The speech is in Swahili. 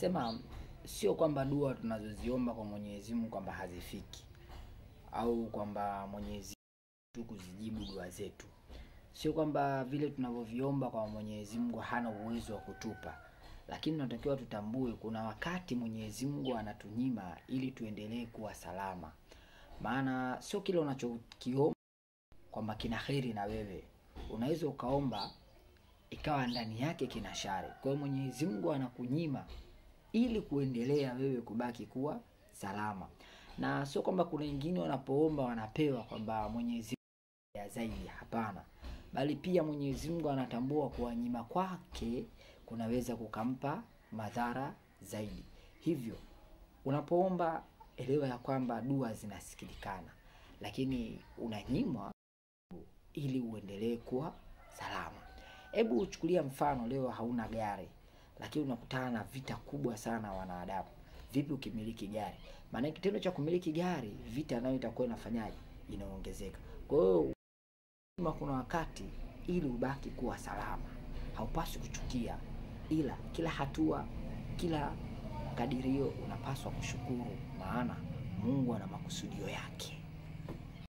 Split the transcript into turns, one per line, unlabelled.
Nasema sio kwamba dua tunazoziomba kwa Mwenyezi Mungu kwamba hazifiki au kwamba Mwenyezi Mungu kuzijibu dua zetu. Sio kwamba vile tunavyoviomba kwa Mwenyezi Mungu hana uwezo wa kutupa. Lakini tunatakiwa tutambue kuna wakati Mwenyezi Mungu anatunyima ili tuendelee kuwa salama. Maana sio kile unachokiomba kwamba kina kheri na wewe. Unaweza ukaomba ikawa ndani yake kina shari. Kwa hiyo Mwenyezi Mungu anakunyima ili kuendelea wewe kubaki kuwa salama. Na sio kwamba kuna wengine wanapoomba wanapewa kwamba Mwenyezi Mungu ya zaidi, hapana. Bali pia Mwenyezi Mungu anatambua kuwanyima kwake kunaweza kukampa madhara zaidi. Hivyo unapoomba elewa ya kwamba dua zinasikilikana, lakini unanyimwa ili uendelee kuwa salama. Hebu uchukulia mfano leo hauna gari, lakini unakutana na vita kubwa sana wanadamu. Vipi ukimiliki gari? Maana kitendo cha kumiliki gari, vita nayo itakuwa inafanyaje? Inaongezeka. Kwa hiyo kuna wakati ili ubaki kuwa salama, haupaswi kuchukia, ila kila hatua, kila kadirio unapaswa kushukuru, maana Mungu ana makusudio yake.